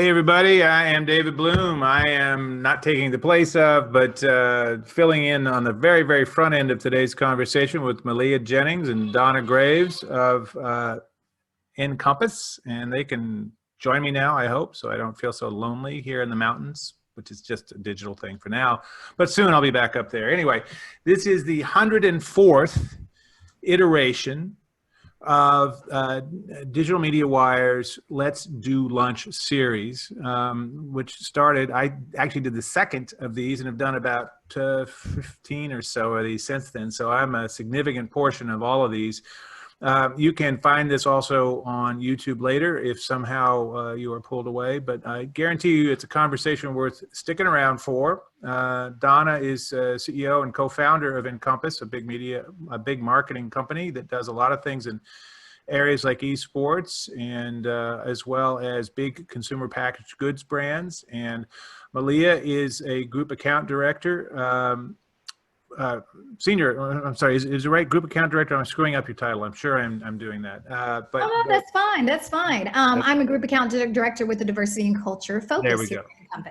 Hey everybody, I am David Bloom. I am not taking the place of, but filling in on the very, very front end of today's conversation with Malia, Jennings, and Donna Graves of NCompass. And they can join me now, I hope, so I don't feel so lonely here in the mountains, which is just a digital thing for now. But soon I'll be back up there. Anyway, this is the 104th iteration of Digital Media Wire's Let's Do Lunch series, which started, I actually did the second of these and have done about 15 or so of these since then. So I'm a significant portion of all of these. You can find this also on YouTube later if somehow you are pulled away, but I guarantee you it's a conversation worth sticking around for. Donna is CEO and co-founder of NCompass, a big marketing company that does a lot of things in areas like esports and as well as big consumer packaged goods brands. And Malia is a group account director, is the right group account director? I'm screwing up your title. I'm sure I'm doing that. But that's fine. That's fine. I'm a group account director with the diversity and culture focus. There we go.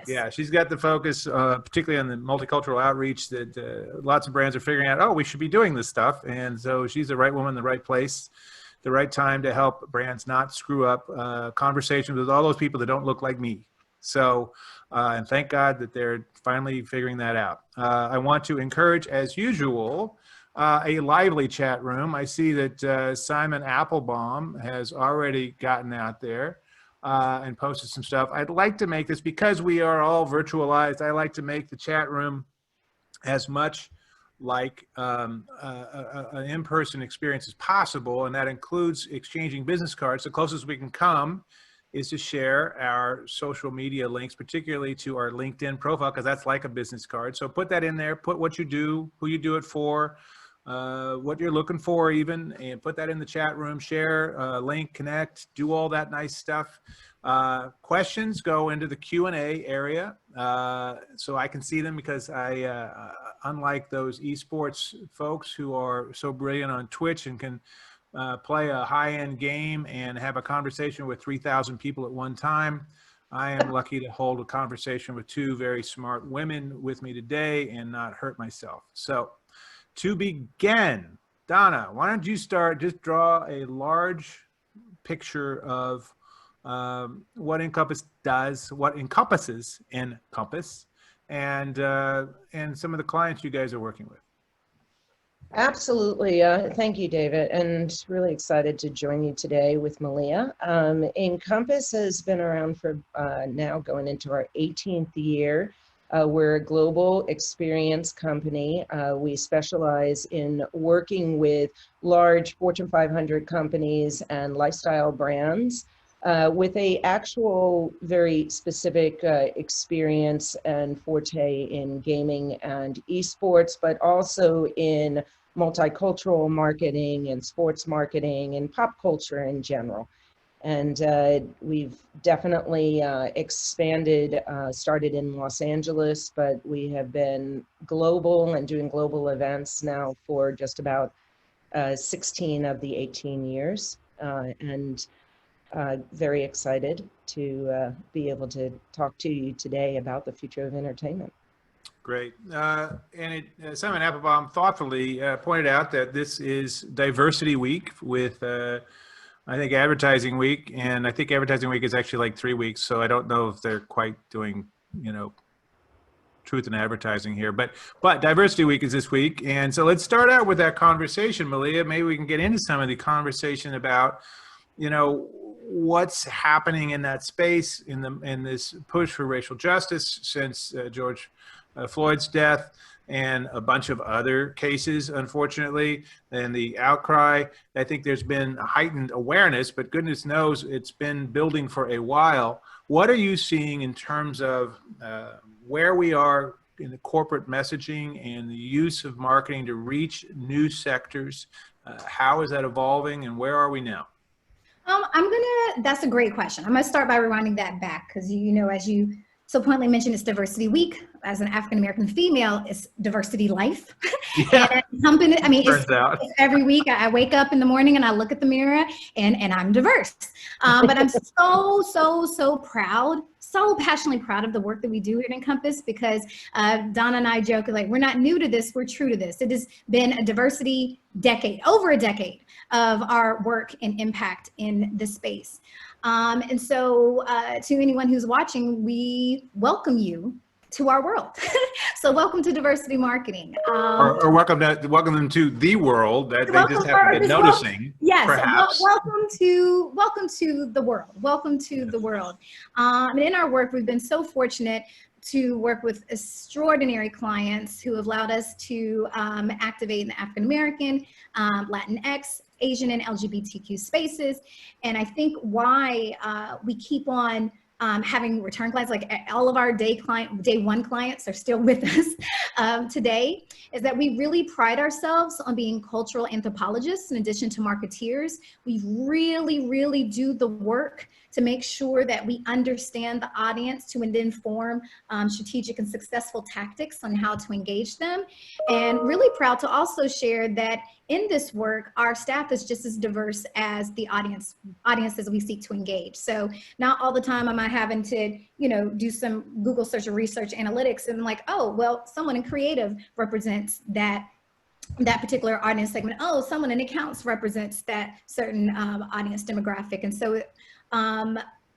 Yeah, she's got the focus, particularly on the multicultural outreach that lots of brands are figuring out, oh, we should be doing this stuff. And so she's the right woman, the right place, the right time to help brands not screw up conversations with all those people that don't look like me. So, and thank God that they're finally figuring that out. I want to encourage, as usual, a lively chat room. I see that Simon Applebaum has already gotten out there and posted some stuff. I'd like to make this, because we are all virtualized, I like to make the chat room as much like an in-person experience as possible, and that includes exchanging business cards. The closest we can come is to share our social media links, particularly to our LinkedIn profile, because that's like a business card. So put that in there, put what you do, who you do it for, what you're looking for even, and put that in the chat room, share, link, connect, do all that nice stuff. Questions go into the Q&A area so I can see them, because I, unlike those esports folks who are so brilliant on Twitch and can play a high-end game and have a conversation with 3,000 people at one time, I am lucky to hold a conversation with two very smart women with me today and not hurt myself. So to begin, Donna, why don't you start, just draw a large picture of what NCompass does, what encompasses NCompass, and some of the clients you guys are working with. Absolutely. Thank you, David, and really excited to join you today with Malia. NCompass has been around for now going into our 18th year. We're a global experience company. We specialize in working with large Fortune 500 companies and lifestyle brands with a actual very specific experience and forte in gaming and esports, but also in multicultural marketing and sports marketing and pop culture in general. And we've definitely expanded, started in Los Angeles, but we have been global and doing global events now for just about 16 of the 18 years. And very excited to be able to talk to you today about the future of entertainment. Great. Simon Applebaum thoughtfully pointed out that this is Diversity Week with, I think, Advertising Week. And I think Advertising Week is actually like 3 weeks. So I don't know if they're quite doing, truth in advertising here. But Diversity Week is this week. And so let's start out with that conversation, Malia. Maybe we can get into some of the conversation about, what's happening in that space in this push for racial justice since George Floyd's death and a bunch of other cases, unfortunately, and the outcry. I think there's been a heightened awareness, but goodness knows it's been building for a while. What are you seeing in terms of where we are in the corporate messaging and the use of marketing to reach new sectors? How is that evolving, and where are we now? That's a great question. I'm gonna start by rewinding that back, because as you so pointedly mentioned, it's Diversity Week. As an African-American female, it's Diversity Life. Yeah, it's every week I wake up in the morning and I look at the mirror and I'm diverse. But I'm so proud so passionately proud of the work that we do here at NCompass, because Donna and I joke, like, we're not new to this, we're true to this. It has been a diversity decade, over a decade of our work and impact in this space. And so to anyone who's watching, we welcome you to our world. So welcome to diversity marketing. Or welcome them to the world that they just haven't been noticing. Yes, perhaps. welcome to the world. Welcome to the world. And in our work, we've been so fortunate to work with extraordinary clients who have allowed us to activate in the African American, Latinx, Asian, and LGBTQ spaces. And I think why we keep on having return clients, like all of our day one clients are still with us today, is that we really pride ourselves on being cultural anthropologists in addition to marketeers. We really do the work to make sure that we understand the audience to then form strategic and successful tactics on how to engage them. And really proud to also share that in this work, our staff is just as diverse as the audiences we seek to engage. So not all the time am I having to, do some Google search or research analytics and like, oh, well, someone in creative represents that particular audience segment. Oh, someone in accounts represents that certain audience demographic. And so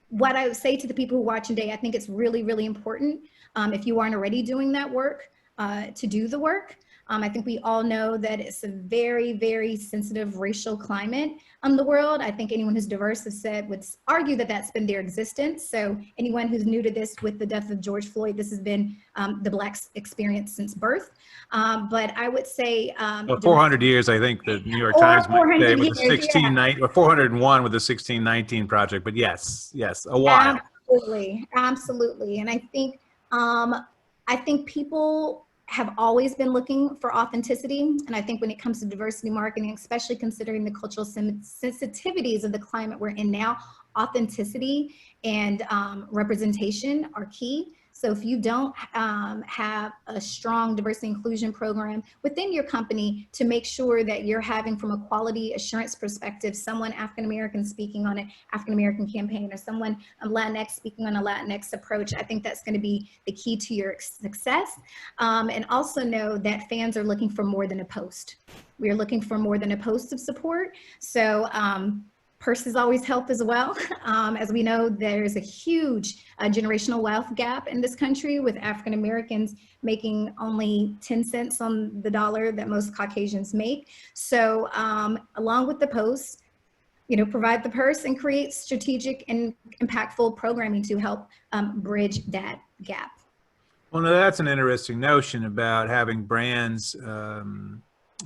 what I would say to the people who watch today, I think it's really important, if you aren't already doing that work, to do the work. I think we all know that it's a very sensitive racial climate in the world. I think anyone who's diverse would argue that that's been their existence. So anyone who's new to this, with the death of George Floyd, this has been the Black experience since birth. But I would say 400 years, I think the New York Times might say, with the 1619 or 401 with the 1619 project. But yes, a while. Absolutely. And I think people have always been looking for authenticity. And I think when it comes to diversity marketing, especially considering the cultural sensitivities of the climate we're in now, authenticity and representation are key. So if you don't have a strong diversity inclusion program within your company to make sure that you're having, from a quality assurance perspective, someone African-American speaking on an African-American campaign, or someone Latinx speaking on a Latinx approach, I think that's going to be the key to your success. And also know that fans are looking for more than a post. We are looking for more than a post of support. So purses always help as well. As we know, there's a huge generational wealth gap in this country, with African Americans making only 10 cents on the dollar that most Caucasians make. So along with the posts, provide the purse and create strategic and impactful programming to help bridge that gap. Well, now that's an interesting notion about having brands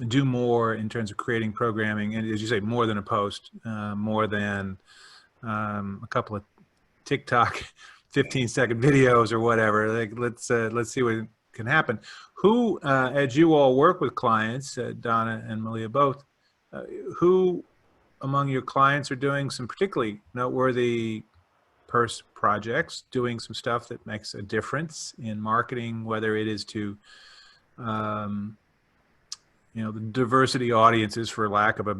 do more in terms of creating programming, and as you say, more than a post, more than a couple of TikTok 15-second videos or whatever. Like, let's see what can happen. Who, as you all work with clients, Donna and Malia both, who among your clients are doing some particularly noteworthy purse projects, doing some stuff that makes a difference in marketing, whether it is to the diversity audiences, for lack of a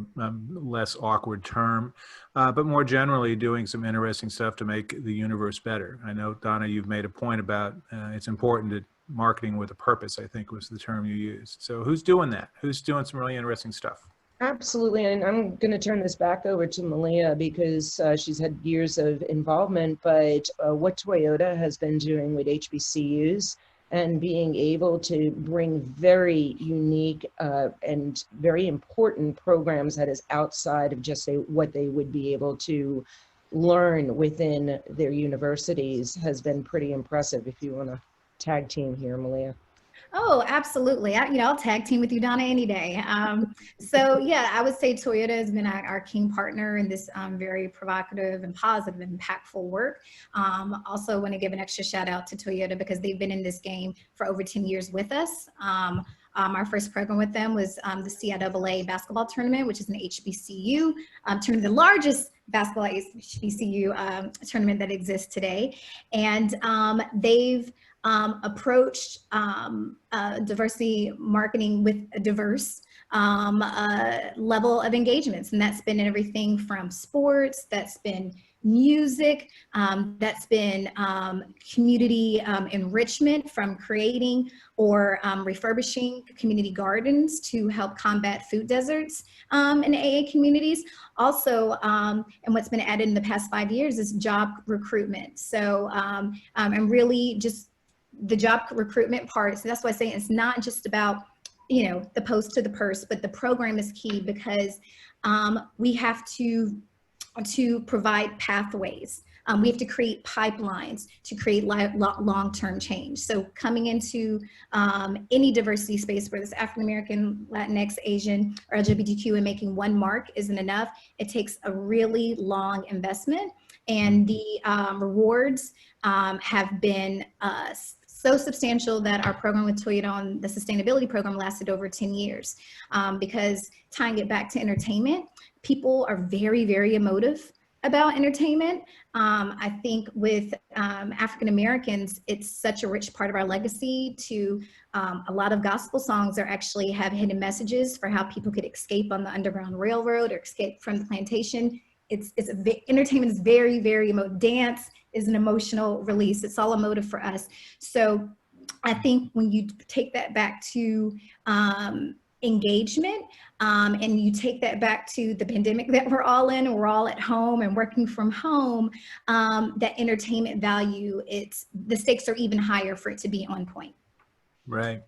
less awkward term, but more generally doing some interesting stuff to make the universe better. I know, Donna, you've made a point about it's important to marketing with a purpose, I think was the term you used. So who's doing that? Who's doing some really interesting stuff? Absolutely, and I'm going to turn this back over to Malia because she's had years of involvement, but what Toyota has been doing with HBCUs and being able to bring very unique and very important programs that is outside of just what they would be able to learn within their universities has been pretty impressive. If you want to tag team here, Malia. Oh, absolutely. I'll tag team with you, Donna, any day. So yeah, I would say Toyota has been our key partner in this very provocative and positive and impactful work. Also want to give an extra shout out to Toyota because they've been in this game for over 10 years with us. Our first program with them was the CIAA basketball tournament, which is an HBCU tournament, the largest basketball HBCU tournament that exists today. And they've approached diversity marketing with a diverse level of engagements. And that's been everything from sports, that's been music, that's been community enrichment from creating or refurbishing community gardens to help combat food deserts in AA communities. Also, and what's been added in the past 5 years is job recruitment. So, and really just the job recruitment part. So that's why I say it's not just about, you know, the post to the purse, but the program is key because we have to provide pathways. We have to create pipelines to create long-term change. So coming into any diversity space, whether it's African-American, Latinx, Asian, or LGBTQ, and making one mark isn't enough. It takes a really long investment, and the rewards have been so substantial that our program with Toyota on the sustainability program lasted over 10 years. Because tying it back to entertainment, people are very, very emotive about entertainment. I think with African Americans, it's such a rich part of our legacy to a lot of gospel songs are actually have hidden messages for how people could escape on the Underground Railroad or escape from the plantation. Entertainment is very, very emotive. Dance is an emotional release. It's all emotive for us. So I think when you take that back to engagement, and you take that back to the pandemic that we're all in, and we're all at home and working from home, that entertainment value, the stakes are even higher for it to be on point. Right.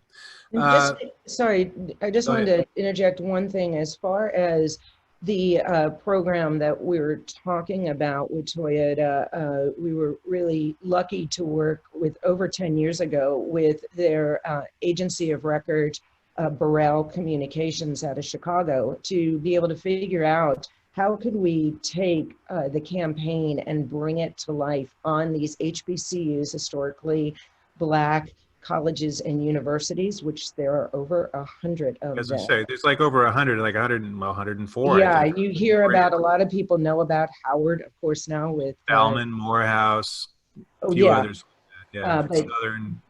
Sorry, I just wanted to interject one thing as far as the program that we were talking about with Toyota. We were really lucky to work with over 10 years ago with their agency of record, Burrell Communications out of Chicago, to be able to figure out how could we take the campaign and bring it to life on these HBCUs, historically Black colleges and universities, which there are over 100 of As them. I say, there's like over 100, like 104. Yeah, you hear about, a lot of people know about Howard, of course, now with Bellman, Morehouse, oh, a few yeah. others. Yeah, Southern.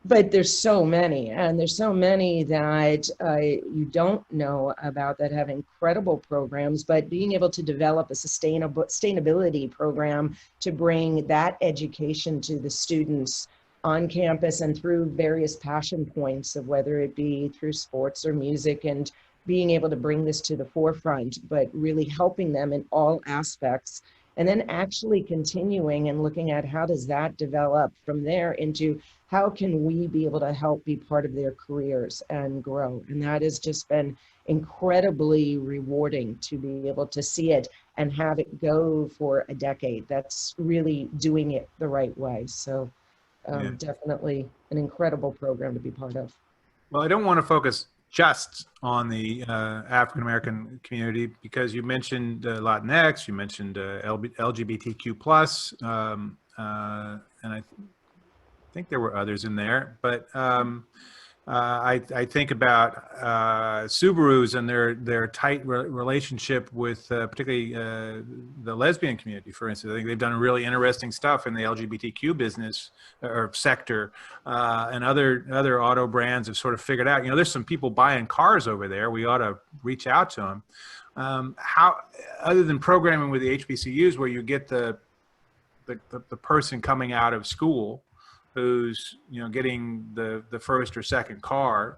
But there's so many, and there's so many that you don't know about that have incredible programs, but being able to develop a sustainability program to bring that education to the students on campus and through various passion points of whether it be through sports or music, and being able to bring this to the forefront, but really helping them in all aspects. And then actually continuing and looking at how does that develop from there into how can we be able to help be part of their careers and grow. And that has just been incredibly rewarding to be able to see it and have it go for a decade. That's really doing it the right way. So definitely an incredible program to be part of. Well, I don't want to focus just on the African-American community, because you mentioned Latinx, you mentioned LGBTQ+, and I think there were others in there, but I think about Subarus and their tight relationship with particularly the lesbian community, for instance. I think they've done really interesting stuff in the LGBTQ business or sector, and other auto brands have sort of figured out, you know, there's some people buying cars over there. We ought to reach out to them. How, other than programming with the HBCUs, where you get the person coming out of school who's, you know, getting the first or second car,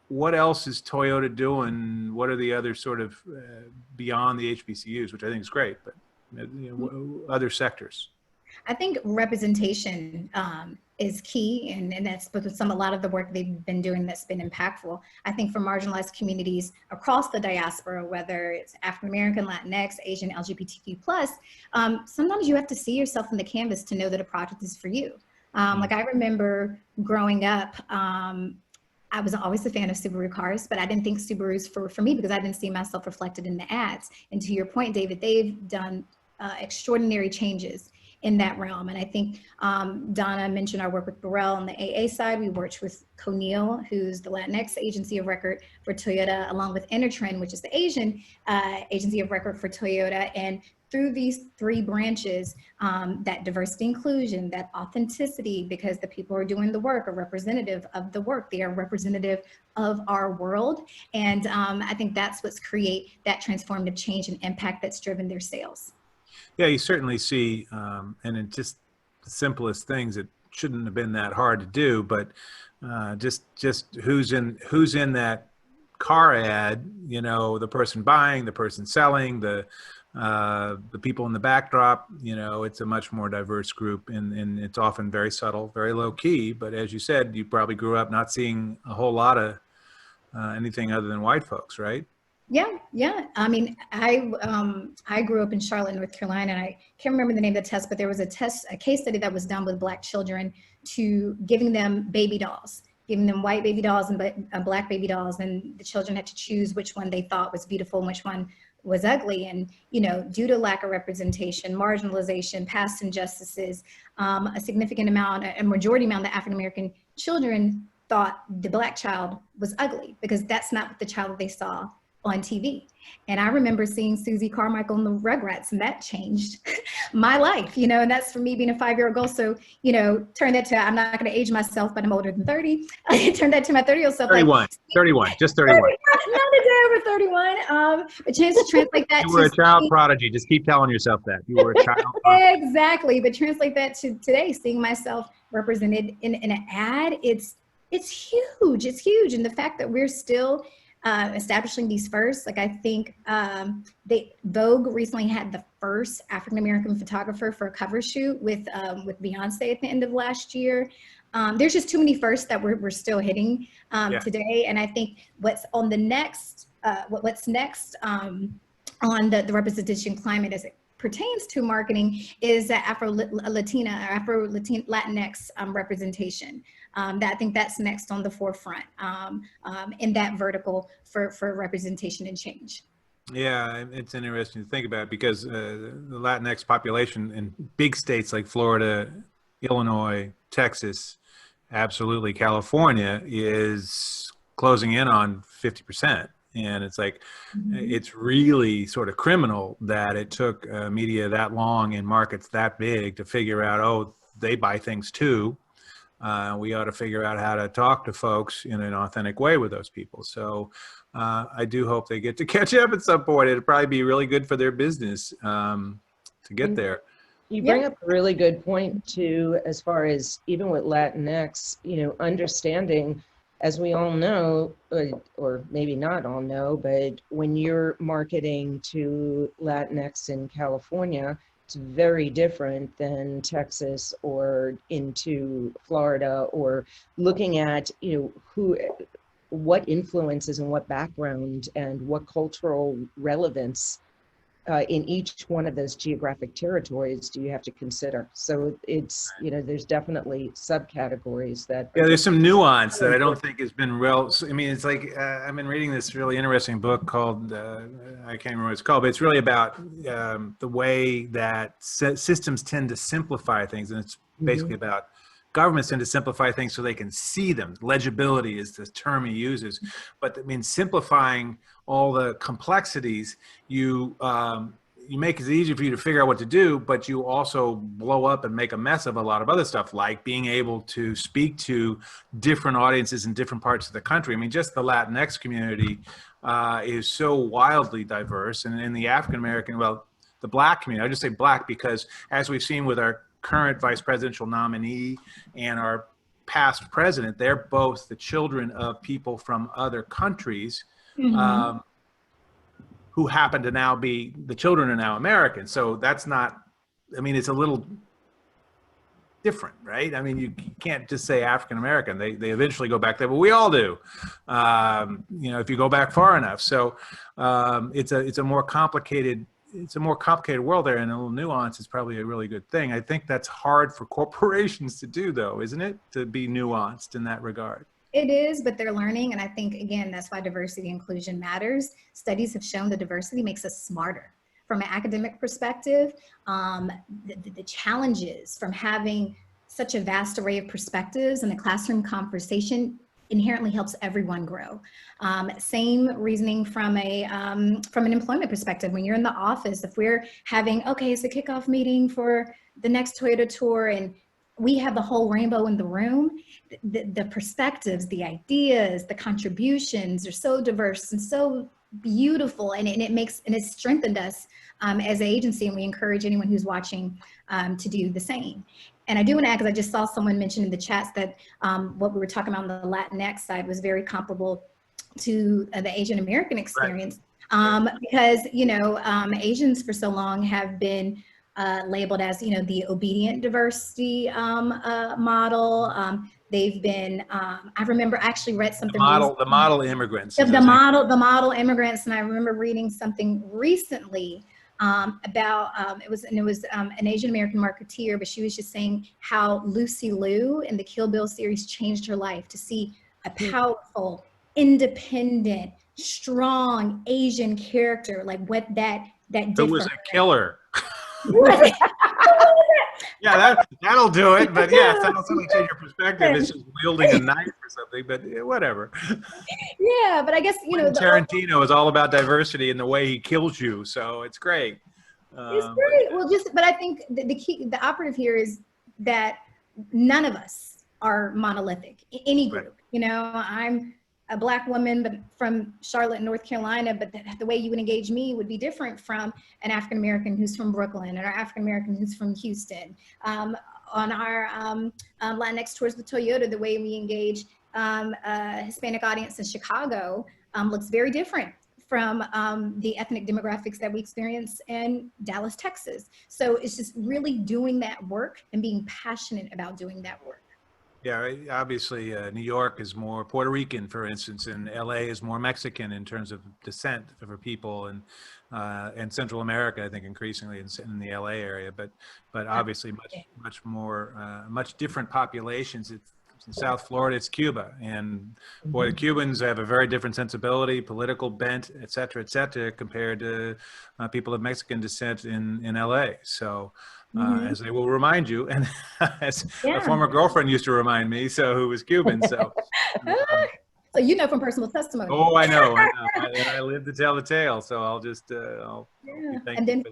what else is Toyota doing? What are the other sort of beyond the HBCUs, which I think is great, but you know, other sectors? I think representation is key, and that's because a lot of the work they've been doing that's been impactful. I think for marginalized communities across the diaspora, whether it's African American, Latinx, Asian, LGBTQ+, sometimes you have to see yourself in the canvas to know that a project is for you. Like I remember growing up, I was always a fan of Subaru cars, but I didn't think Subarus for me because I didn't see myself reflected in the ads. And to your point, David, they've done extraordinary changes in that realm. And I think Donna mentioned our work with Burrell on the AA side. We worked with Conneal, who's the Latinx agency of record for Toyota, along with Intertrend, which is the Asian agency of record for Toyota. And through these three branches, that diversity inclusion, that authenticity, because the people who are doing the work are representative of the work. They are representative of our world. And I think that's what's create that transformative change and impact that's driven their sales. Yeah, you certainly see, and in just the simplest things, it shouldn't have been that hard to do, but just who's in that car ad, you know, the person buying, the person selling, the people in the backdrop, you know, it's a much more diverse group, and it's often very subtle, very low key. But as you said, you probably grew up not seeing a whole lot of anything other than white folks, right? Yeah, yeah. I mean, I grew up in Charlotte, North Carolina, and I can't remember the name of the test, but there was a case study that was done with Black children to giving them baby dolls, giving them white baby dolls and Black baby dolls, and the children had to choose which one they thought was beautiful and which one was ugly. And, you know, due to lack of representation, marginalization, past injustices, a significant amount, a majority amount of the African American children thought the Black child was ugly because that's not what the child that they saw on TV. And I remember seeing Susie Carmichael in the Rugrats, and that changed my life, you know, and that's for me being a 5-year-old girl. So, you know, turn that to, I'm not going to age myself, but I'm older than 30. I turned that to my 30-year-old self. 31, like, 31, just 31. Not a day over 31. But chance to translate that. You were a child prodigy. Just keep telling yourself that. You were a child prodigy. Exactly. But translate that to today, seeing myself represented in an ad, it's huge. It's huge. And the fact that we're still establishing these firsts, like I think Vogue recently had the first African-American photographer for a cover shoot with Beyonce at the end of last year. There's just too many firsts that we're still hitting today. And I think what's on the next, what's next on the representation climate as it pertains to marketing is Afro-Latina or Latinx representation. That I think that's next on the forefront in that vertical for representation and change. Yeah, it's interesting to think about because the Latinx population in big states like Florida, Illinois, Texas, absolutely California is closing in on 50%. And it's like, it's really sort of criminal that it took media that long in markets that big to figure out, oh, they buy things too. We ought to figure out how to talk to folks in an authentic way with those people. So I do hope they get to catch up at some point. It'd probably be really good for their business to get there. You bring up a really good point too, as far as even with Latinx, you know, understanding, as we all know, or maybe not all know, but when you're marketing to Latinx in California, it's very different than Texas or into Florida, or looking at, you know, what influences and what background and what cultural relevance in each one of those geographic territories do you have to consider. So it's, you know, there's definitely subcategories that. Yeah, there's some nuance that I don't think has been real. I mean, it's like, I've been reading this really interesting book called, I can't remember what it's called, but it's really about the way that systems tend to simplify things. And it's basically about governments tend to simplify things so they can see them. Legibility is the term he uses. But I mean, simplifying all the complexities, you make it easier for you to figure out what to do, but you also blow up and make a mess of a lot of other stuff, like being able to speak to different audiences in different parts of the country. I mean, just the Latinx community is so wildly diverse, and in the African-American, well, the Black community, I just say Black because as we've seen with our current vice presidential nominee and our past president, they're both the children of people from other countries who happen to now be, the children are now American. So that's not, I mean, it's a little different, right? I mean, you can't just say African-American. They eventually go back there, but we all do, you know, if you go back far enough. So it's a more complicated world there, and a little nuance is probably a really good thing. I think that's hard for corporations to do, though, isn't it? To be nuanced in that regard. It is, but they're learning. And I think, again, that's why diversity and inclusion matters. Studies have shown that diversity makes us smarter. From an academic perspective, the challenges from having such a vast array of perspectives in a classroom conversation inherently helps everyone grow. Same reasoning from an employment perspective. When you're in the office, if we're having, okay, it's a kickoff meeting for the next Toyota tour, and we have the whole rainbow in the room, the perspectives, the ideas, the contributions are so diverse and so beautiful, and it's strengthened us as an agency, and we encourage anyone who's watching to do the same. And I do want to add, because I just saw someone mention in the chats that what we were talking about on the Latinx side was very comparable to the Asian American experience. Right. Because, Asians for so long have been labeled as, the obedient diversity model. They've been, I remember I actually read something. The model immigrants. The model immigrants. And I remember reading something recently about, it was an Asian American marketeer, but she was just saying how Lucy Liu in the Kill Bill series changed her life to see a powerful, independent, strong Asian character, like what that did. It was a killer. Yeah, that'll do it. But yes, that'll certainly change your perspective. It's just wielding a knife or something, but whatever. Yeah, but I guess, Tarantino is all about diversity in the way he kills you, so it's great. It's great. Well, but I think the operative here is that none of us are monolithic, any group. Right. I'm a Black woman, but from Charlotte, North Carolina, but the way you would engage me would be different from an African-American who's from Brooklyn, or African-American who's from Houston. On our Latinx Tours with Toyota, the way we engage a Hispanic audience in Chicago looks very different from the ethnic demographics that we experience in Dallas, Texas. So it's just really doing that work and being passionate about doing that work. Yeah, obviously New York is more Puerto Rican, for instance, and LA is more Mexican in terms of descent for people, and Central America, I think, increasingly in the LA area, but obviously much different populations. It's in South Florida, it's Cuba, and boy, the Cubans have a very different sensibility, political bent, et cetera, compared to people of Mexican descent in LA. So. As they will remind you, and as a former girlfriend used to remind me, who was Cuban. So, so from personal testimony. Oh, I know. I live to tell the tale. So I'll just. And then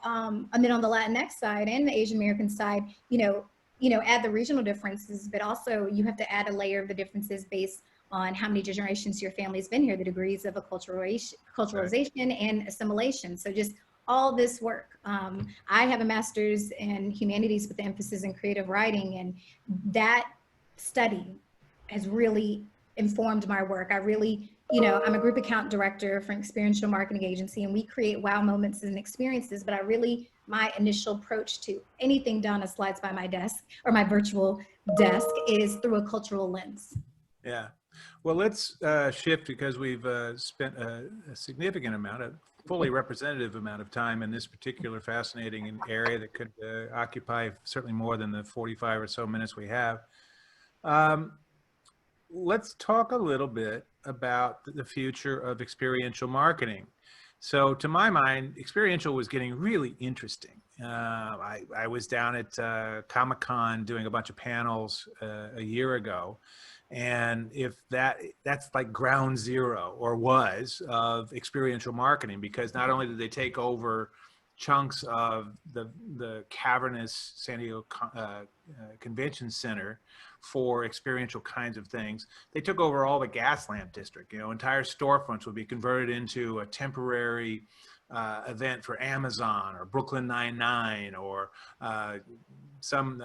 and then on the Latinx side and the Asian American side, add the regional differences, but also you have to add a layer of the differences based on how many generations your family's been here, the degrees of culturalization and assimilation. So just all this work. I have a master's in humanities with emphasis in creative writing, and that study has really informed my work. I'm a group account director for an experiential marketing agency, and we create wow moments and experiences, but my initial approach to anything Donna slides by my desk or my virtual desk is through a cultural lens. Yeah. Well, let's shift, because we've spent a significant amount, a fully representative amount of time in this particular fascinating area that could occupy certainly more than the 45 or so minutes we have. Let's talk a little bit about the future of experiential marketing. So to my mind, experiential was getting really interesting. I was down at Comic-Con doing a bunch of panels a year ago. And if that's like ground zero, or was, of experiential marketing, because not only did they take over chunks of the cavernous San Diego Convention Center for experiential kinds of things, they took over all the gas lamp district. Entire storefronts would be converted into a temporary event for Amazon or Brooklyn Nine-Nine or some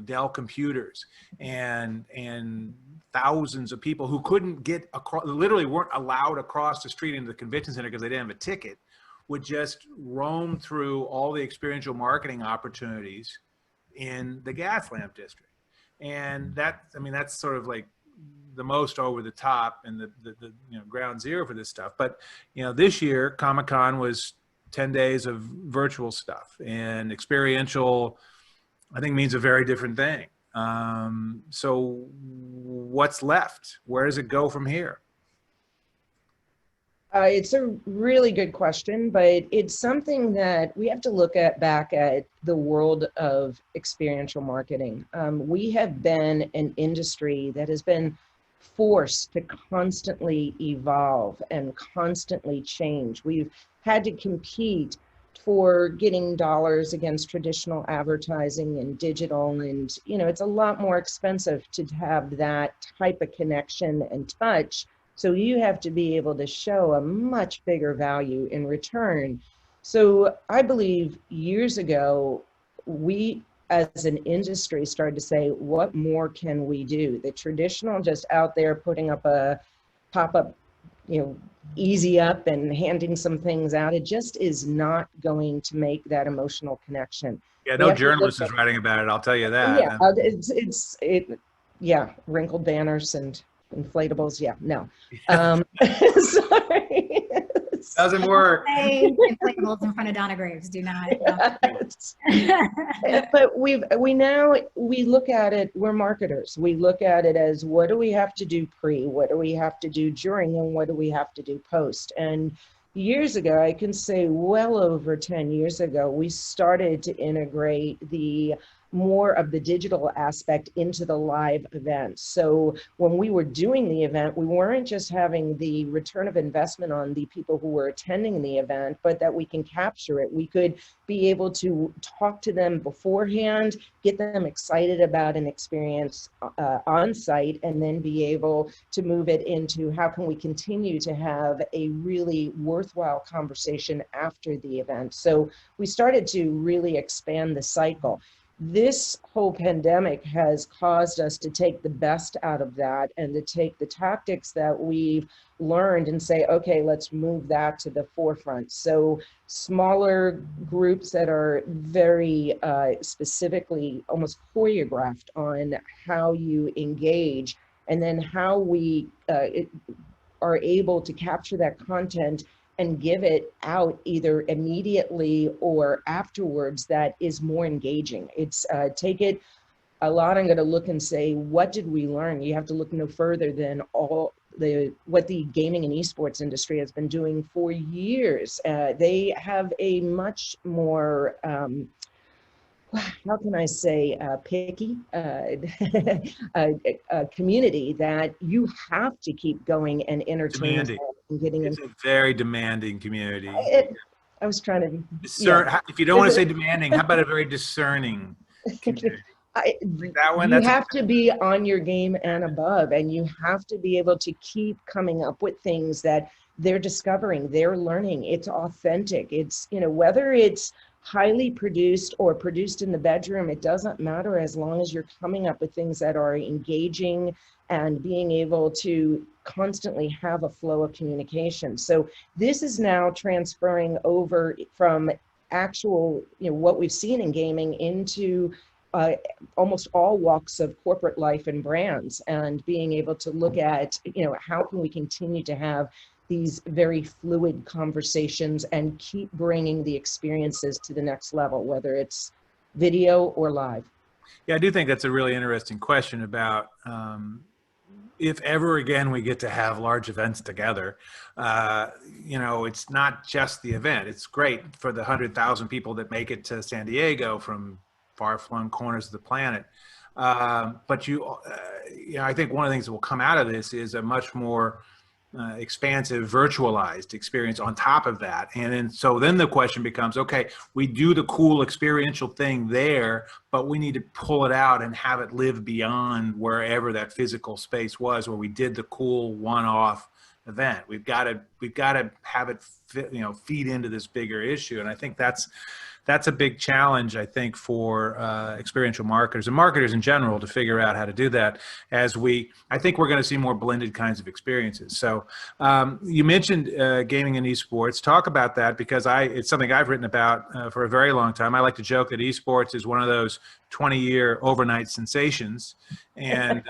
Dell computers, and thousands of people who couldn't get across, literally weren't allowed across the street into the convention center because they didn't have a ticket, would just roam through all the experiential marketing opportunities in the gas lamp district. And that's sort of like the most over the top and the ground zero for this stuff. But this year Comic-Con was 10 days of virtual stuff, and experiential, I think, means a very different thing. So what's left? Where does it go from here? It's a really good question, but it's something that we have to look back at the world of experiential marketing. We have been an industry that has been forced to constantly evolve and constantly change. We've had to compete for getting dollars against traditional advertising and digital, and it's a lot more expensive to have that type of connection and touch So you have to be able to show a much bigger value in return. So I believe years ago, we as an industry started to say, what more can we do? The traditional just out there putting up a pop-up, easy up and handing some things out, it just is not going to make that emotional connection. Yeah, no journalist is writing about it, I'll tell you that. Yeah, wrinkled banners and inflatables. Yeah, no. Sorry. Doesn't work. Inflatables in front of Donna Graves. Do not. But we look at it, we're marketers. We look at it as, what do we have to do pre, what do we have to do during, and what do we have to do post? And years ago, I can say well over 10 years ago, we started to integrate more of the digital aspect into the live event. So when we were doing the event, we weren't just having the return of investment on the people who were attending the event, but that we can capture it. We could be able to talk to them beforehand, get them excited about an experience on site, and then be able to move it into how can we continue to have a really worthwhile conversation after the event. So we started to really expand the cycle. This whole pandemic has caused us to take the best out of that and to take the tactics that we've learned and say, okay, let's move that to the forefront. So smaller groups that are very specifically almost choreographed on how you engage, and then how we are able to capture that content and give it out either immediately or afterwards that is more engaging. It's take it a lot. I'm going to look and say, what did we learn? You have to look no further than what the gaming and esports industry has been doing for years. They have a much more how can I say, picky community that you have to keep going and entertaining. It's a very demanding community. I was trying to discern. Yeah. If you don't want to say demanding, how about a very discerning community? You have to be on your game and above, and you have to be able to keep coming up with things that they're discovering, they're learning. It's authentic. It's, whether it's highly produced or produced in the bedroom, it doesn't matter, as long as you're coming up with things that are engaging and being able to constantly have a flow of communication. So this is now transferring over from actual, what we've seen in gaming into almost all walks of corporate life and brands, and being able to look at, how can we continue to have these very fluid conversations and keep bringing the experiences to the next level, whether it's video or live. Yeah, I do think that's a really interesting question about if ever again we get to have large events together. It's not just the event. It's great for the 100,000 people that make it to San Diego from far-flung corners of the planet. But I think one of the things that will come out of this is a much more expansive virtualized experience on top of that. And then the question becomes, okay, we do the cool experiential thing there, but we need to pull it out and have it live beyond wherever that physical space was where we did the cool one-off event. We've got to have it feed into this bigger issue. And I think that's a big challenge, I think, for experiential marketers and marketers in general to figure out how to do that. I think we're going to see more blended kinds of experiences. So you mentioned gaming and esports. Talk about that, because it's something I've written about for a very long time. I like to joke that esports is one of those 20-year overnight sensations, and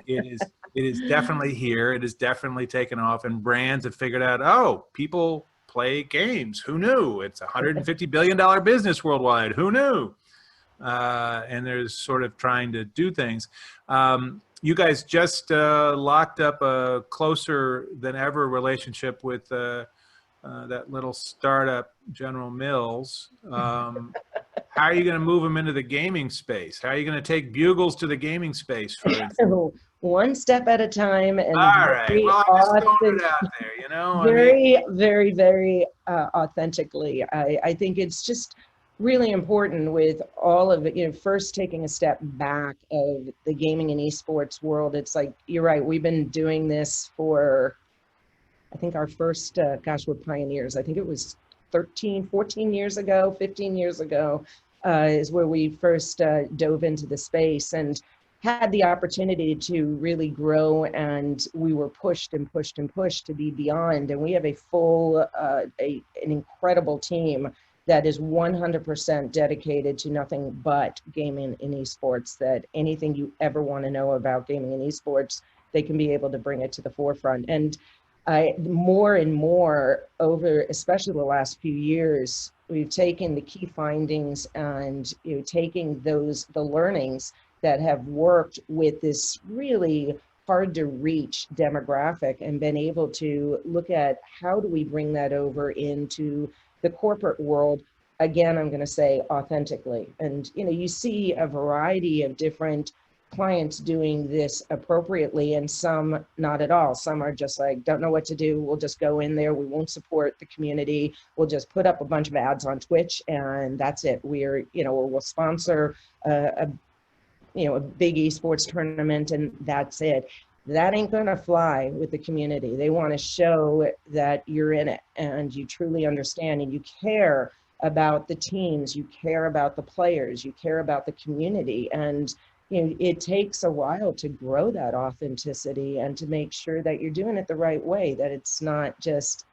it is definitely here. It is definitely taken off, and brands have figured out, oh, people play games. Who knew? It's a $150 billion business worldwide. Who knew? And they're sort of trying to do things. You guys just locked up a closer than ever relationship with that little startup, General Mills. How are you going to move them into the gaming space? How are you going to take Bugles to the gaming space? One step at a time. And all right. Well, I'm just throwing it out there, Very, very, very authentically. I think it's just really important with all of it, first taking a step back of the gaming and esports world. It's like, you're right, we've been doing this for I think our first, gosh, we're pioneers. I think it was 13, 14 years ago, 15 years ago, is where we first dove into the space and had the opportunity to really grow, and we were pushed and pushed and pushed to be beyond. And we have a full, an incredible team that is 100% dedicated to nothing but gaming and esports, that anything you ever want to know about gaming and esports, they can be able to bring it to the forefront. And more and more over, especially the last few years, we've taken the key findings and taking the learnings that have worked with this really hard to reach demographic and been able to look at how do we bring that over into the corporate world. Again, I'm going to say authentically. And you see a variety of different clients doing this appropriately, and some not at all. Some are just like, don't know what to do. We'll just go in there. We won't support the community. We'll just put up a bunch of ads on Twitch, and that's it. We'll sponsor a big esports tournament, and that's it. That ain't gonna fly with the community. They want to show that you're in it and you truly understand and you care about the teams, you care about the players, you care about the community. And it takes a while to grow that authenticity and to make sure that you're doing it the right way, that it's not just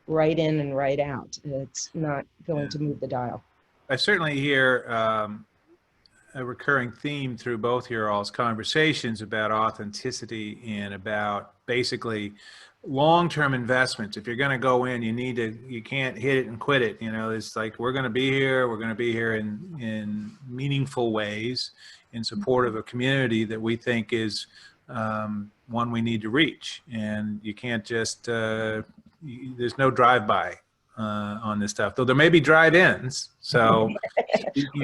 right in and right out. It's not going to move the dial. I certainly hear a recurring theme through both your all's conversations about authenticity and about basically long-term investments. If you're going to go in, you can't hit it and quit it. It's like, we're going to be here in meaningful ways in support of a community that we think is one we need to reach. And you can't just, there's no drive-by on this stuff, though there may be drive-ins. So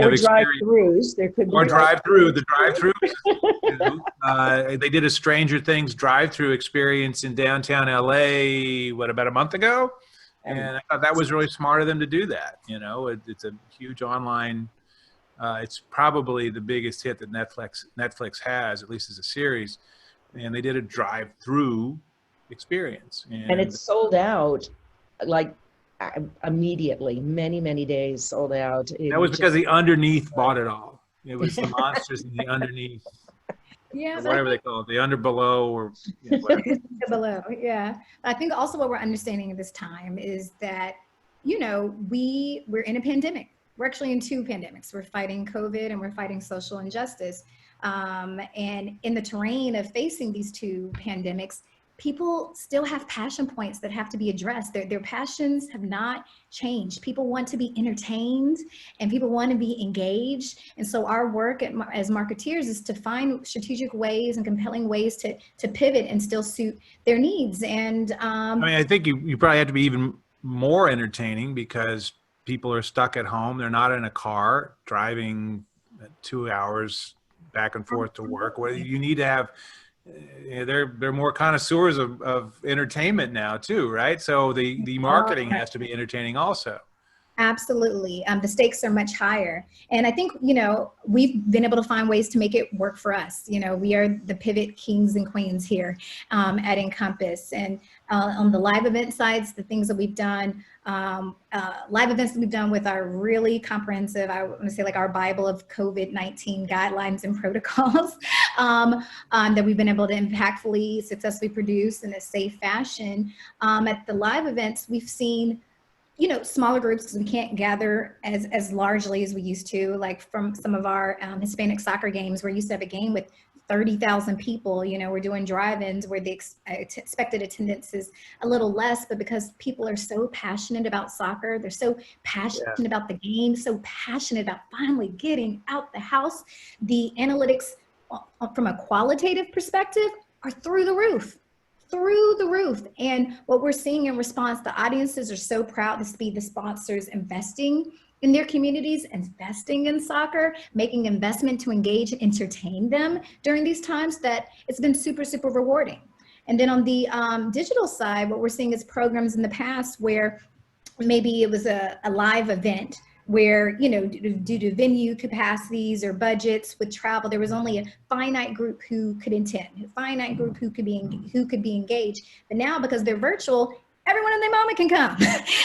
or drive-throughs. There could be drive-through. The drive-through. They did a Stranger Things drive-through experience in downtown LA. About a month ago, and I thought that was really smart of them to do that. It's a huge online. It's probably the biggest hit that Netflix has, at least as a series, and they did a drive-through experience, and it's sold out like immediately. Many days sold out. That was because the underneath bought it all. It was the monsters in the underneath. Yeah, whatever they call it, the under below, or whatever. Below. Yeah, I think also what we're understanding at this time is that we're in a pandemic. We're actually in two pandemics. We're fighting COVID and we're fighting social injustice. And in the terrain of facing these two pandemics, people still have passion points that have to be addressed. Their passions have not changed. People want to be entertained and people want to be engaged. And so our work as marketeers is to find strategic ways and compelling ways to pivot and still suit their needs. And I think you probably have to be even more entertaining because people are stuck at home. They're not in a car driving 2 hours back and forth to work. What you need to have. They're more connoisseurs of entertainment now too, right? So the marketing has to be entertaining also. Absolutely. The stakes are much higher. And I think, we've been able to find ways to make it work for us. We are the pivot kings and queens here at NCompass. And on the live event sides, the things that we've done, live events that we've done with our really comprehensive, I want to say like our Bible of COVID-19 guidelines and protocols that we've been able to impactfully, successfully produce in a safe fashion. At the live events, we've seen smaller groups because we can't gather as largely as we used to, like from some of our Hispanic soccer games where we used to have a game with 30,000 people. We're doing drive-ins where the expected attendance is a little less, but because people are so passionate about soccer, they're so passionate about the game, so passionate about finally getting out the house, the analytics from a qualitative perspective are through the roof. And what we're seeing in response, the audiences are so proud to see the sponsors investing in their communities, investing in soccer, making investment to engage and entertain them during these times, that it's been super, super rewarding. And then on the digital side, what we're seeing is programs in the past where maybe it was a live event where, due to venue capacities or budgets with travel, there was only a finite group who could attend, a finite group who could be engaged. But now, because they're virtual, everyone and their mama can come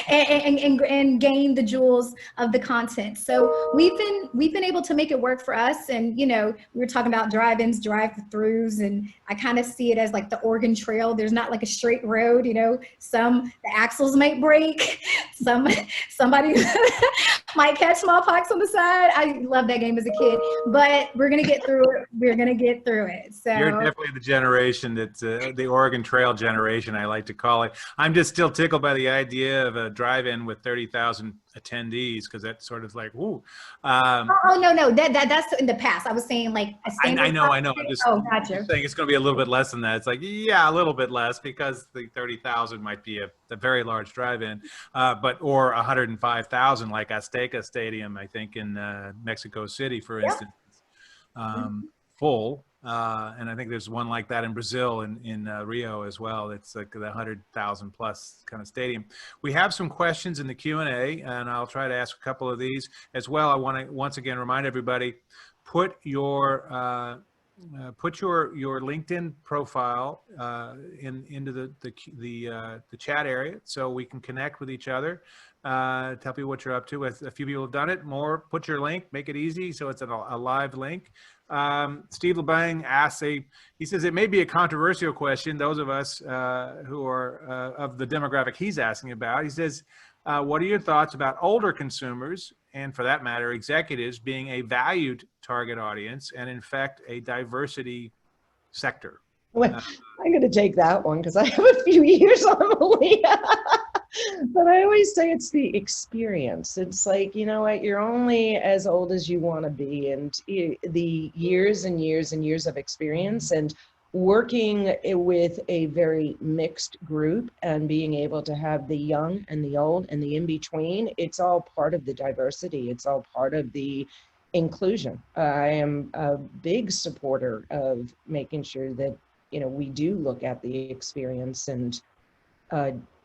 and gain the jewels of the content. So we've been able to make it work for us. And we were talking about drive-ins, drive-throughs, and I kind of see it as like the Oregon Trail. There's not like a straight road. The axles might break, somebody might catch smallpox on the side. I love that game as a kid, but we're gonna get through it. We're gonna get through it. So you're definitely the generation that's the Oregon Trail generation, I like to call it. I'm just still tickled by the idea of a drive-in with 30,000 attendees, because that's sort of like, ooh. No, that's in the past. I was saying like a standard. I know. I'm just gotcha. saying it's going to be a little bit less than that. It's like, yeah, a little bit less, because the 30,000 might be a very large drive-in, or 105,000 like Azteca Stadium, I think in Mexico City, for instance, full. And I think there's one like that in Brazil, in Rio as well. It's like the 100,000 plus kind of stadium. We have some questions in the Q&A, and I'll try to ask a couple of these as well. I want to once again remind everybody, put your LinkedIn profile into the chat area, so we can connect with each other. Tell people what you're up to. A few people have done it. More, put your link, make it easy so it's a live link. Steve LeBang asks, he says it may be a controversial question, those of us who are of the demographic he's asking about. He says, what are your thoughts about older consumers, and for that matter, executives, being a valued target audience and in fact a diversity sector? Well, I'm going to take that one because I have a few years on Malia. But I always say it's the experience. It's like, you know what, you're only as old as you want to be, and the years and years and years of experience and working with a very mixed group and being able to have the young and the old and the in-between, it's all part of the diversity. It's all part of the inclusion. I am a big supporter of making sure that, we do look at the experience and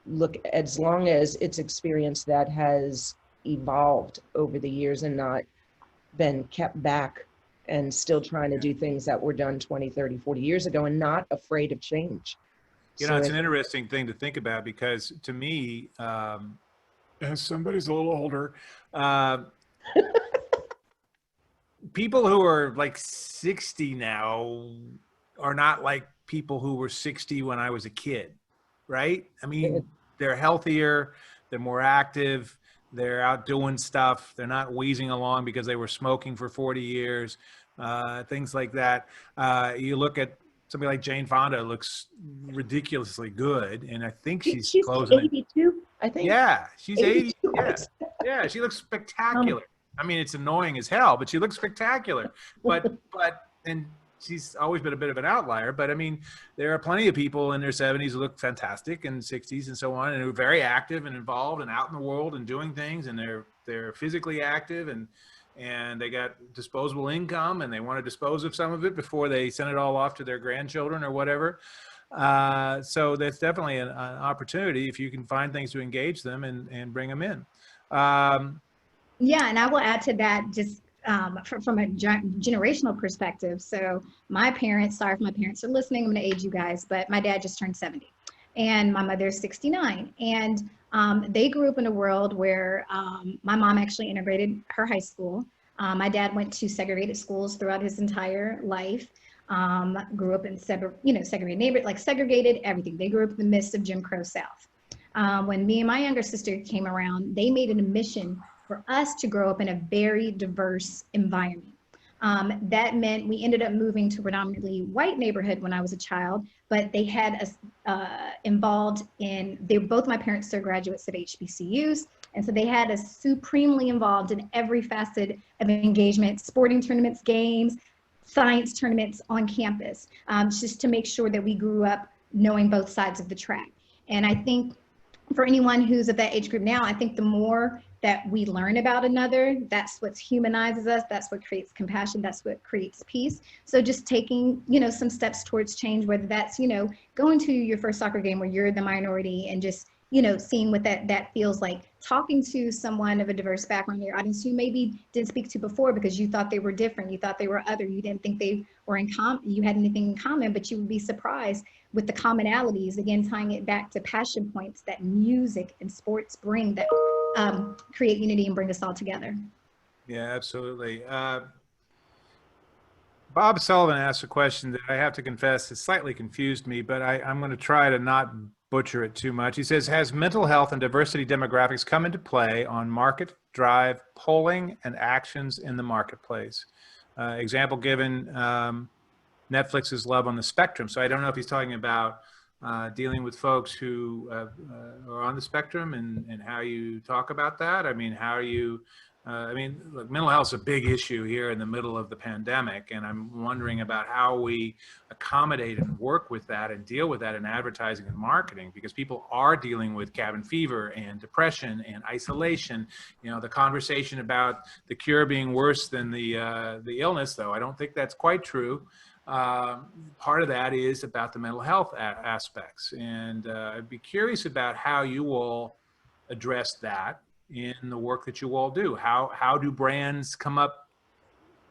look, as long as it's experience that has evolved over the years and not been kept back and still trying to do things that were done 20, 30, 40 years ago and not afraid of change. It's an interesting thing to think about, because to me, as somebody who's a little older, people who are like 60 now are not like people who were 60 when I was a kid, right? I mean, they're healthier, they're more active, they're out doing stuff, they're not wheezing along because they were smoking for 40 years, things like that. You look at somebody like Jane Fonda, looks ridiculously good, and I think she's closing 82, I think. Yeah, she's 80. 82. Yeah, she looks spectacular. I mean, it's annoying as hell, but she looks spectacular. And she's always been a bit of an outlier, but I mean, there are plenty of people in their 70s who look fantastic, and 60s and so on, and who are very active and involved and out in the world and doing things, and they're physically active, and they got disposable income, and they want to dispose of some of it before they send it all off to their grandchildren or whatever. So that's definitely an opportunity if you can find things to engage them and bring them in. Yeah, and I will add to that, just from a generational perspective. So my parents, sorry if my parents are listening, I'm going to age you guys, but my dad just turned 70 and my mother is 69. And they grew up in a world where my mom actually integrated her high school. My dad went to segregated schools throughout his entire life. Grew up in segregated neighborhood, like segregated everything. They grew up in the midst of Jim Crow South. When me and my younger sister came around, they made it a mission for us to grow up in a very diverse environment. That meant we ended up moving to a predominantly white neighborhood when I was a child, but they had us involved in, both my parents are graduates of HBCUs, and so they had us supremely involved in every facet of engagement, sporting tournaments, games, science tournaments on campus, just to make sure that we grew up knowing both sides of the track. And I think for anyone who's at that age group now, I think the more that we learn about another, that's what humanizes us, that's what creates compassion, that's what creates peace. So just taking, some steps towards change, whether that's, going to your first soccer game where you're the minority and just seeing what that feels like, talking to someone of a diverse background in your audience who maybe didn't speak to before because you thought they were different, you thought they were other, you didn't think they were you had anything in common, but you would be surprised with the commonalities, again, tying it back to passion points that music and sports bring, that create unity and bring us all together. Yeah, absolutely. Bob Sullivan asked a question that I have to confess has slightly confused me, but I'm going to try to not butcher it too much. He says, has mental health and diversity demographics come into play on market drive polling and actions in the marketplace? Example given, Netflix's Love on the Spectrum. So I don't know if he's talking about dealing with folks who are on the spectrum and how you talk about that. I mean, how are you, look, mental health is a big issue here in the middle of the pandemic, and I'm wondering about how we accommodate and work with that and deal with that in advertising and marketing, because people are dealing with cabin fever and depression and isolation. The conversation about the cure being worse than the illness, though, I don't think that's quite true. Part of that is about the mental health aspects, and I'd be curious about how you will address that in the work that you all do. How do brands come up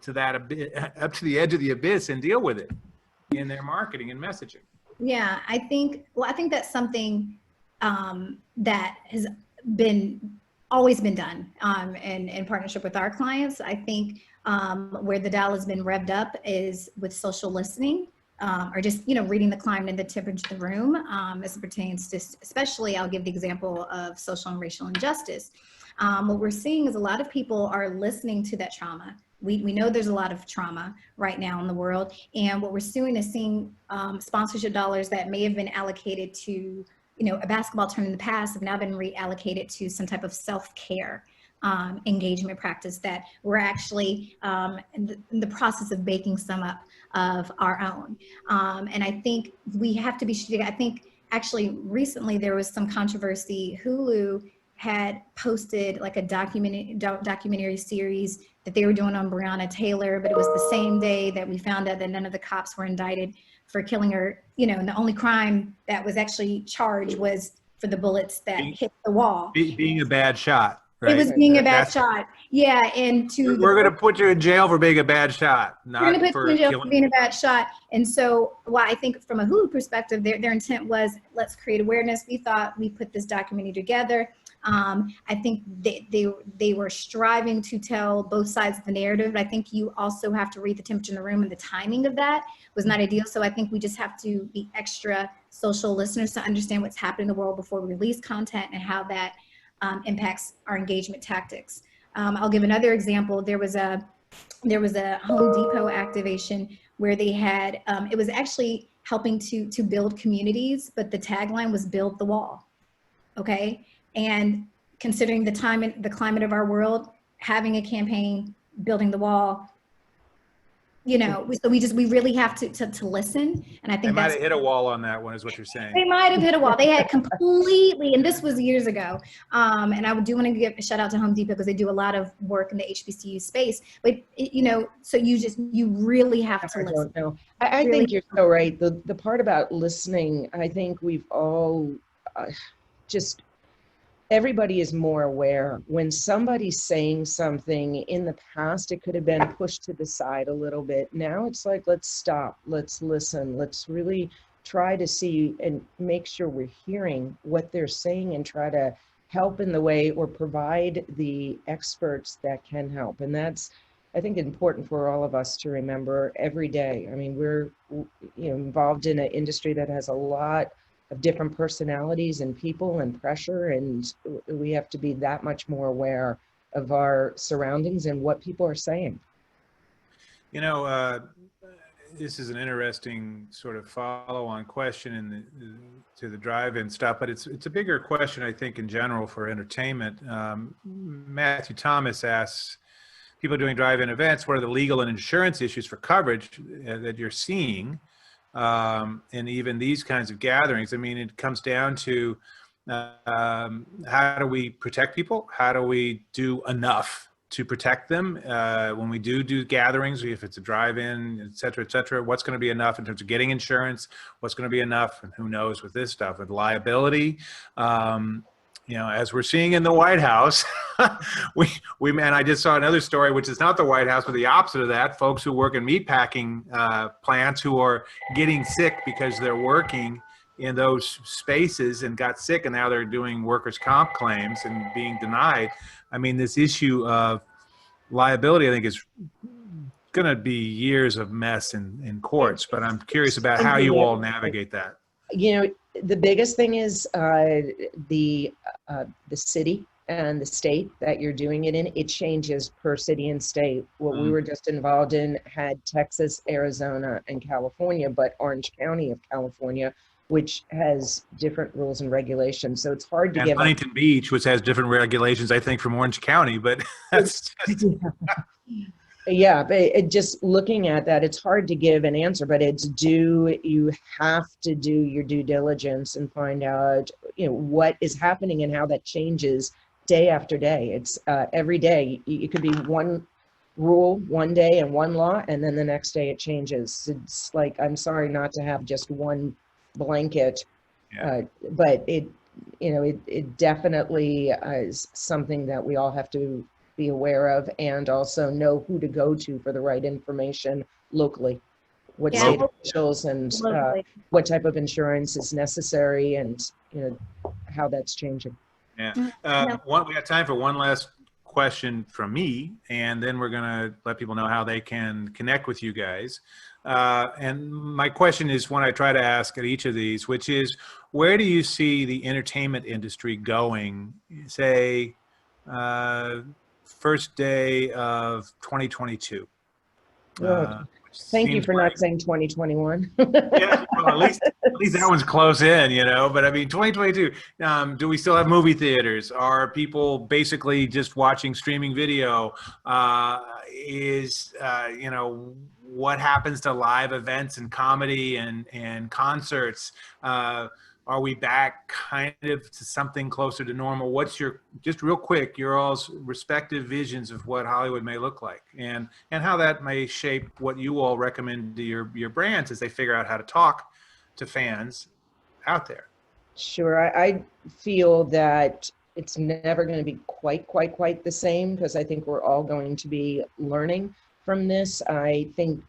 to that up to the edge of the abyss and deal with it in their marketing and messaging? Yeah, I think that's something that has always been done in partnership with our clients. I think where the dial has been revved up is with social listening, or just, reading the climate and the temperature of the room, as it pertains to, especially, I'll give the example of social and racial injustice. What we're seeing is a lot of people are listening to that trauma. We know there's a lot of trauma right now in the world. And what we're seeing is sponsorship dollars that may have been allocated to, a basketball tournament in the past have now been reallocated to some type of self-care engagement practice that we're actually in the process of baking some up of our own. And I think we have to be, I think actually recently there was some controversy. Hulu had posted like a documentary series that they were doing on Breonna Taylor, but it was the same day that we found out that none of the cops were indicted for killing her, and the only crime that was actually charged was for the bullets that hit the wall. Being a bad shot. Right? It was being a bad shot. Yeah, and we're going to put you in jail for being a bad shot, not for being a bad shot. And so, I think from a Hulu perspective, their intent was, let's create awareness. We thought we put this documentary together. I think they were striving to tell both sides of the narrative. But I think you also have to read the temperature in the room, and the timing of that was not ideal. So I think we just have to be extra social listeners to understand what's happening in the world before we release content and how that impacts our engagement tactics. I'll give another example. There was a Home Depot activation where they had, it was actually helping to build communities, but the tagline was "Build the Wall." Okay. And considering the climate of our world, having a campaign, building the wall, so we really have to listen. And I think they might have hit a wall on that one, is what you're saying. They might have hit a wall. They had completely, and this was years ago. And I do want to give a shout out to Home Depot because they do a lot of work in the HBCU space. But so you really have to listen. I don't know. I think you're so right. The part about listening, I think we've all everybody is more aware. When somebody's saying something, in the past, it could have been pushed to the side a little bit. Now it's like, let's stop, let's listen, let's really try to see and make sure we're hearing what they're saying and try to help in the way or provide the experts that can help. And that's, I think, important for all of us to remember every day. I mean, we're involved in an industry that has a lot of different personalities and people and pressure, and we have to be that much more aware of our surroundings and what people are saying. This is an interesting sort of follow-on question to the drive-in stuff, but it's a bigger question, I think, in general for entertainment. Matthew Thomas asks, people doing drive-in events, what are the legal and insurance issues for coverage that you're seeing? And even these kinds of gatherings, I mean, it comes down to how do we protect people? How do we do enough to protect them when we do gatherings, if it's a drive-in, et cetera, what's going to be enough in terms of getting insurance, what's going to be enough, and who knows with this stuff, with liability. You know, as we're seeing in the White House, and I just saw another story, which is not the White House, but the opposite of that, folks who work in meatpacking plants who are getting sick because they're working in those spaces and got sick, and now they're doing workers' comp claims and being denied. I mean, this issue of liability, I think, is going to be years of mess in courts, but I'm curious about how you all navigate that. You know, the biggest thing is the city and the state that you're doing it in. It changes per city and state. What we were just involved in had Texas, Arizona, and California, but Orange County of California, which has different rules and regulations. So it's hard to and Huntington Beach, which has different regulations, I think, from Orange County, but that's just... Yeah, but just looking at that, it's hard to give an answer, but you have to do your due diligence and find out, you know, what is happening and how that changes day after day. It's every day. It could be one rule one day and one law, and then the next day it changes. It's like, I'm sorry not to have just one blanket, but it definitely is something that we all have to be aware of, and also know who to go to for the right information locally, what state officials and what type of insurance is necessary, and you know how that's changing. Yeah. We got time for one last question from me, and then we're gonna let people know how they can connect with you guys. And my question is one I try to ask at each of these, which is, where do you see the entertainment industry going, say, first day of 2022? Thank you for not saying 2021. Yeah, well, at least that one's close in, you know. But I mean, 2022. Do we still have movie theaters? Are people basically just watching streaming video? You know, what happens to live events and comedy and concerts? Are we back kind of to something closer to normal? What's your, just real quick, your all's respective visions of what Hollywood may look like, and how that may shape what you all recommend to your brands as they figure out how to talk to fans out there? Sure. I feel that it's never going to be quite the same, because I think we're all going to be learning from this. I think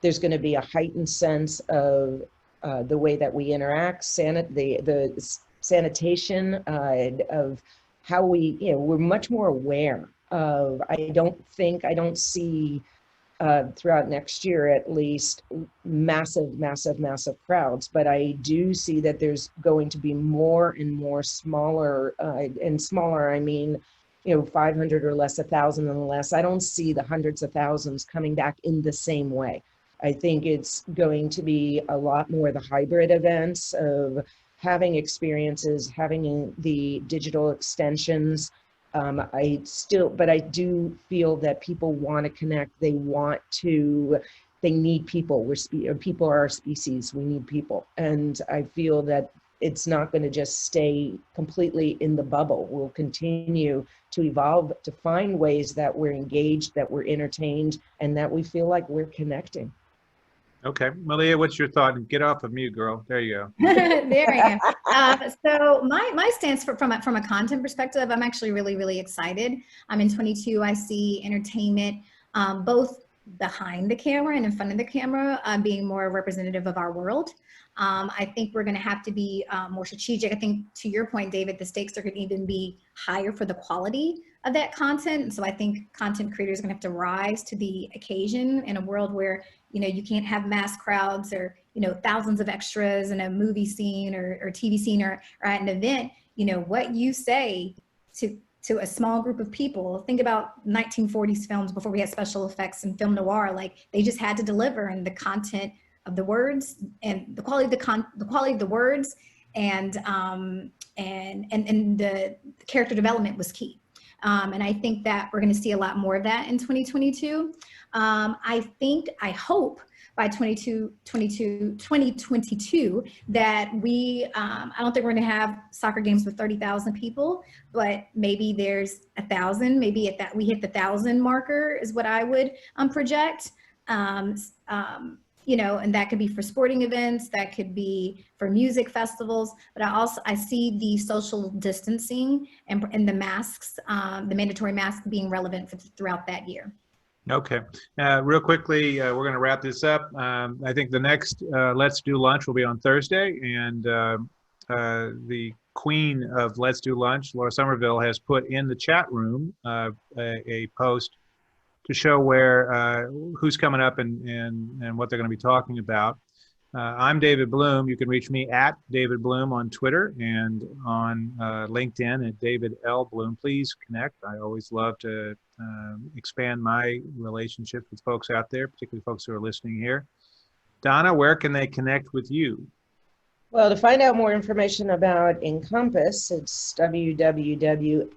there's going to be a heightened sense of the way that we interact, the sanitation of how we, you know, we're much more aware of, I don't see throughout next year at least massive crowds, but I do see that there's going to be more and more smaller, and smaller I mean, you know, 500 or less, 1,000 and less. I don't see the hundreds of thousands coming back in the same way. I think it's going to be a lot more the hybrid events of having experiences, having the digital extensions. But I do feel that people want to connect. They need people. People are our species. We need people. And I feel that it's not going to just stay completely in the bubble. We'll continue to evolve, to find ways that we're engaged, that we're entertained, and that we feel like we're connecting. Okay, Malia, what's your thought? Get off of mute, girl. There you go. There I am. So my stance from a content perspective, I'm actually really excited. In 22, I see entertainment both behind the camera and in front of the camera being more representative of our world. I think we're going to have to be more strategic. I think, to your point, David, the stakes are going to even be higher for the quality of that content. And so I think content creators are going to have to rise to the occasion in a world where, you know, you can't have mass crowds or, you know, thousands of extras in a movie scene or TV scene or at an event. You know, what you say to a small group of people. Think about 1940s films before we had special effects and film noir. Like, they just had to deliver, and the content of the words and the quality of the words and the character development was key. And I think that we're going to see a lot more of that in 2022. I hope by 2022 that we, I don't think we're going to have soccer games with 30,000 people, but maybe there's 1,000, maybe at that we hit the 1,000 marker is what I would project. You know, and that could be for sporting events, that could be for music festivals, but I see the social distancing and the masks, the mandatory masks being relevant throughout that year. Okay. Real quickly, we're going to wrap this up. I think the next Let's Do Lunch will be on Thursday, and the queen of Let's Do Lunch, Laura Somerville, has put in the chat room a post to show where who's coming up and what they're going to be talking about. I'm David Bloom. You can reach me at David Bloom on Twitter and on LinkedIn at David L. Bloom. Please connect. I always love to expand my relationships with folks out there, particularly folks who are listening here. Donna, where can they connect with you? Well, to find out more information about NCompass, it's www.ncompass,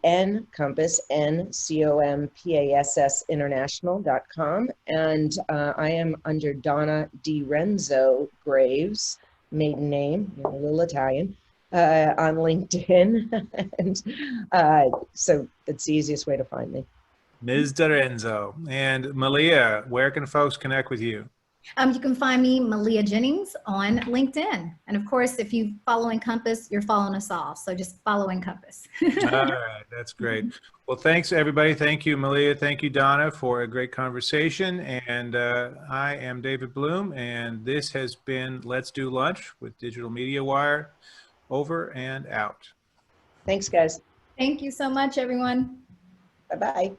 NCompass international.com. And I am under Donna Di Renzo Graves, maiden name, a little Italian, on LinkedIn. And so that's the easiest way to find me. Ms. Dorenzo. And Malia, where can folks connect with you? You can find me, Malia Jennings, on LinkedIn. And of course, if you follow NCompass, you're following us all. So just follow NCompass. All right, that's great. Well, thanks everybody. Thank you, Malia. Thank you, Donna, for a great conversation. And I am David Bloom, and this has been Let's Do Lunch with Digital Media Wire. Over and out. Thanks, guys. Thank you so much, everyone. Bye-bye.